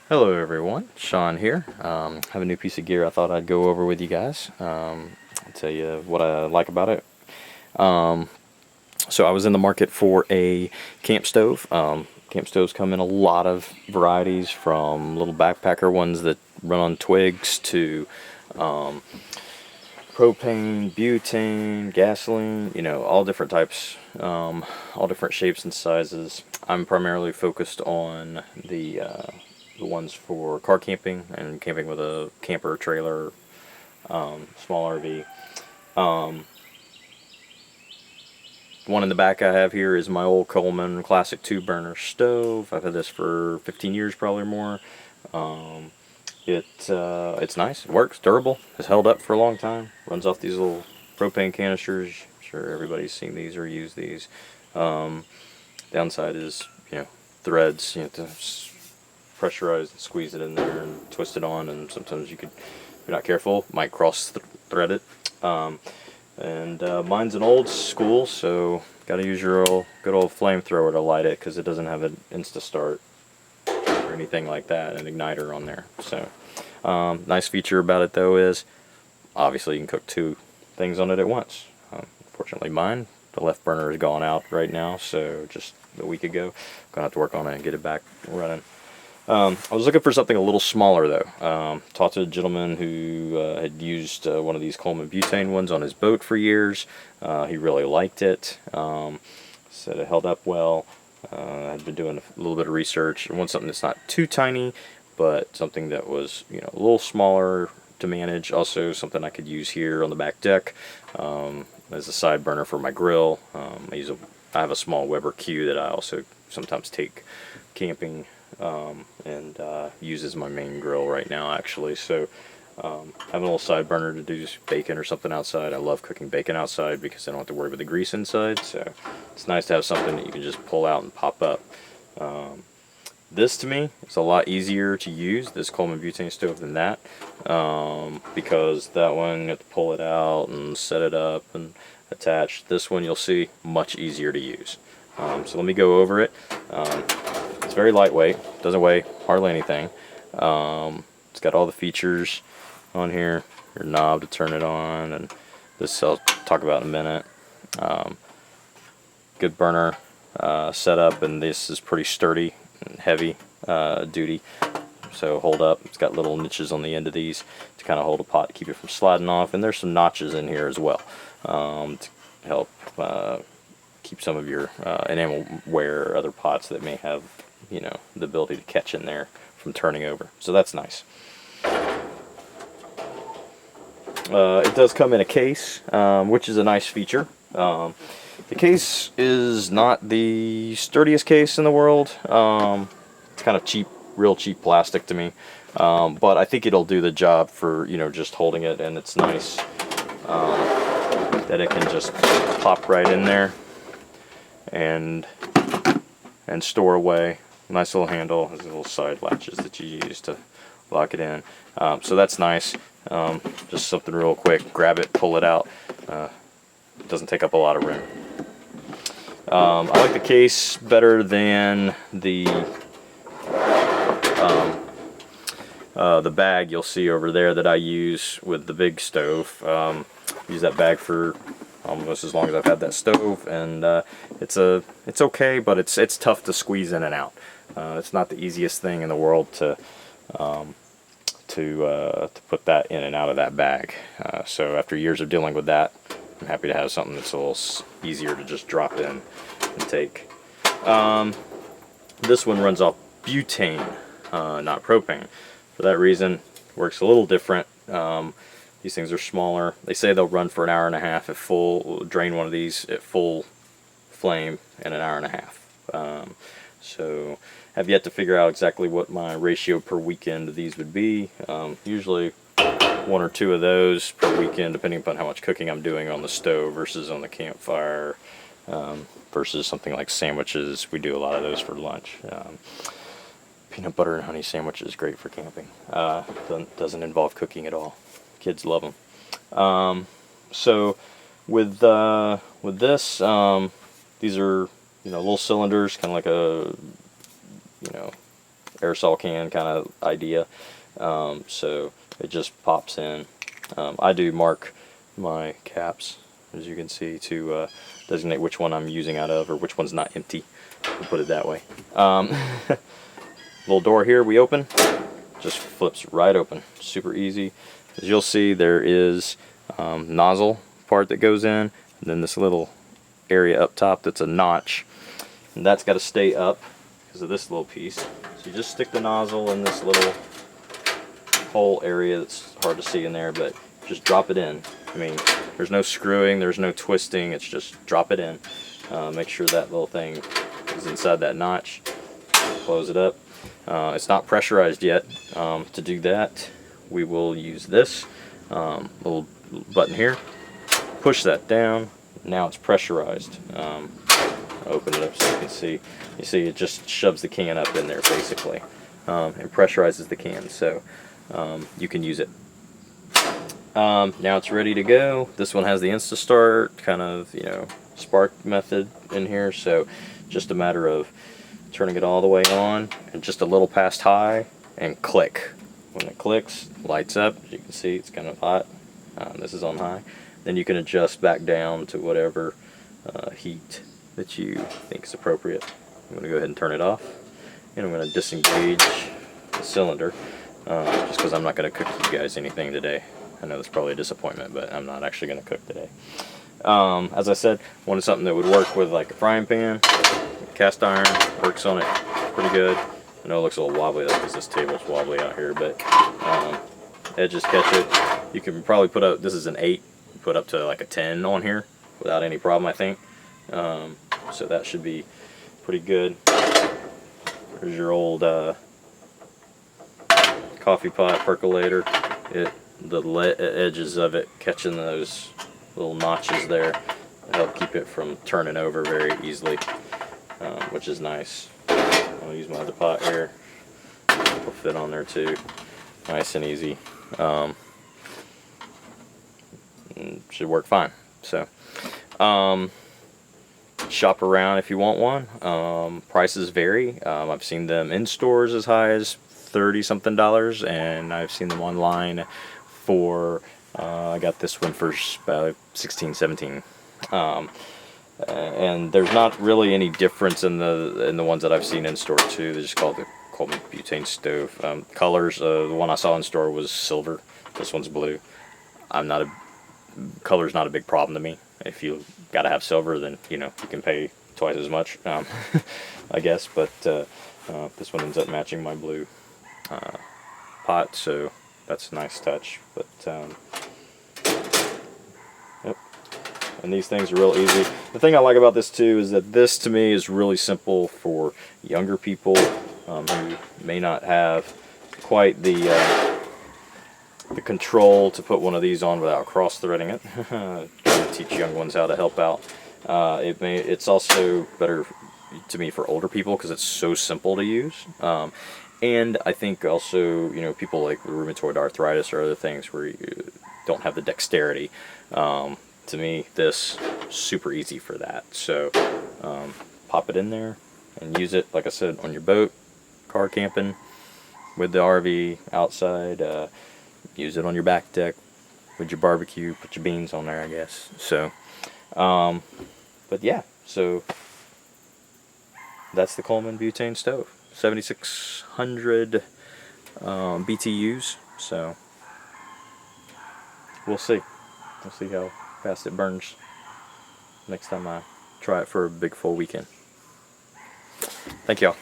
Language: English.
Hello everyone, Sean here. Have a new piece of gear I thought I'd go over with you guys. I'll tell you what I like about it. Um, so I was in the market for a camp stove. Camp stoves come in a lot of varieties, from little backpacker ones that run on twigs to propane, butane, gasoline, all different types, all different shapes and sizes. I'm primarily focused on the ones for car camping and camping with a camper trailer, small RV. One in the back I have here is my old Coleman classic 2 burner stove. I've had this for 15 years, probably more. It's nice. It works. Durable. Has held up for a long time. Runs off these little propane canisters. I'm sure everybody's seen these or used these. Downside is threads. You have to pressurize and squeeze it in there and twist it on, and sometimes you could, if you're not careful, might cross thread it. And mine's an old school, so got to use your good old flamethrower to light it, because it doesn't have an Insta Start or anything like that, an igniter on there. So nice feature about it though is obviously you can cook 2 things on it at once. Unfortunately mine, the left burner is gone out right now, so just a week ago. Gonna have to work on it and get it back running. I was looking for something a little smaller though. Talked to a gentleman who had used one of these Coleman butane ones on his boat for years. He really liked it. Said it held up well. I'd been doing a little bit of research. I want something that's not too tiny, but something that was a little smaller to manage. Also something I could use here on the back deck as a side burner for my grill. I have a small Weber Q that I also sometimes take camping and use as my main grill right now, actually. So having a little side burner to do just bacon or something outside. I love cooking bacon outside because I don't have to worry about the grease inside, so it's nice to have something that you can just pull out and pop up. This to me is a lot easier to use, this Coleman butane stove, than that, because that one you have to pull it out and set it up and attach. This one you'll see much easier to use. So let me go over it. It's very lightweight, doesn't weigh hardly anything. It's got all the features on here, your knob to turn it on, and this I'll talk about in a minute. Good burner setup, and this is pretty sturdy and heavy duty, so hold up. It's got little niches on the end of these to kind of hold a pot to keep it from sliding off, and there's some notches in here as well to help keep some of your enamelware or other pots that may have the ability to catch in there from turning over, so that's nice. It does come in a case, which is a nice feature. The case is not the sturdiest case in the world. It's kind of cheap, real cheap plastic to me, but I think it'll do the job for just holding it, and it's nice that it can just pop right in there and store away. Nice little handle, has little side latches that you use to lock it in. So that's nice. Just something real quick, grab it, pull it out. It doesn't take up a lot of room. I like the case better than the bag you'll see over there that I use with the big stove. Use that bag for almost as long as I've had that stove, and it's okay, but it's tough to squeeze in and out. It's not the easiest thing in the world to put that in and out of that bag. So after years of dealing with that, I'm happy to have something that's a little easier to just drop in and take. This one runs off butane, not propane. For that reason, works a little different. These things are smaller. They say they'll run for an hour and a half at full. Drain one of these at full flame in an hour and a half. So have yet to figure out exactly what my ratio per weekend of these would be. Usually 1 or 2 of those per weekend, depending upon how much cooking I'm doing on the stove versus on the campfire, versus something like sandwiches. We do a lot of those for lunch. Peanut butter and honey sandwich is great for camping. Doesn't involve cooking at all. Kids love them. So with this, these are little cylinders, kind of like a aerosol can kind of idea. So it just pops in. I do mark my caps, as you can see, to designate which one I'm using out of, or which one's not empty. We'll put it that way. Little door here we open, just flips right open. Super easy. As you'll see, there is nozzle part that goes in, and then this little area up top that's a notch, and that's got to stay up because of this little piece. So you just stick the nozzle in this little hole area that's hard to see in there, but just drop it in. I mean, there's no screwing, there's no twisting, it's just drop it in. Make sure that little thing is inside that notch. Close it up. It's not pressurized yet. To do that, we will use this little button here. Push that down. Now it's pressurized. Open it up so you can see. You see it just shoves the can up in there basically, and pressurizes the can, so you can use it. Now it's ready to go. This one has the Insta-Start kind of, you know, spark method in here, so just a matter of turning it all the way on and just a little past high and click. When it clicks, lights up. As you can see, it's kind of hot. This is on high. Then you can adjust back down to whatever heat that you think is appropriate. I'm going to go ahead and turn it off, and I'm going to disengage the cylinder, just because I'm not going to cook you guys anything today. I know that's probably a disappointment, but I'm not actually going to cook today. As I said, wanted something that would work with like a frying pan. Cast iron works on it pretty good. I know it looks a little wobbly because this table's wobbly out here, but edges catch it. You can probably put up, this is an 8, put up to like a 10 on here without any problem, I think. So that should be pretty good. There's your old coffee pot percolator. The edges of it catching those little notches there help keep it from turning over very easily, which is nice. I'll use my other pot here. It'll fit on there too, nice and easy. Should work fine. So shop around if you want one. Prices vary. I've seen them in stores as high as $30-something, and I've seen them online for I got this one for about 16, 17. And there's not really any difference in the ones that I've seen in store too. They just call it the Coleman butane stove. Colors, the one I saw in store was silver. This one's blue. Color's not a big problem to me. If you gotta have silver, then you know you can pay twice as much, I guess. But this one ends up matching my blue pot, so that's a nice touch. But yep. And these things are real easy. The thing I like about this too is that this to me is really simple for younger people who may not have quite the control to put one of these on without cross-threading it. Trying to teach young ones how to help out. It's also better to me for older people because it's so simple to use. And I think also, you know, people like rheumatoid arthritis or other things where you don't have the dexterity. To me, this super easy for that. So pop it in there and use it, like I said, on your boat, car camping, with the RV outside. Use it on your back deck with your barbecue. Put your beans on there, I guess. So, but yeah, so that's the Coleman butane stove. 7,600 BTUs. So we'll see. We'll see how fast it burns next time I try it for a big full weekend. Thank y'all.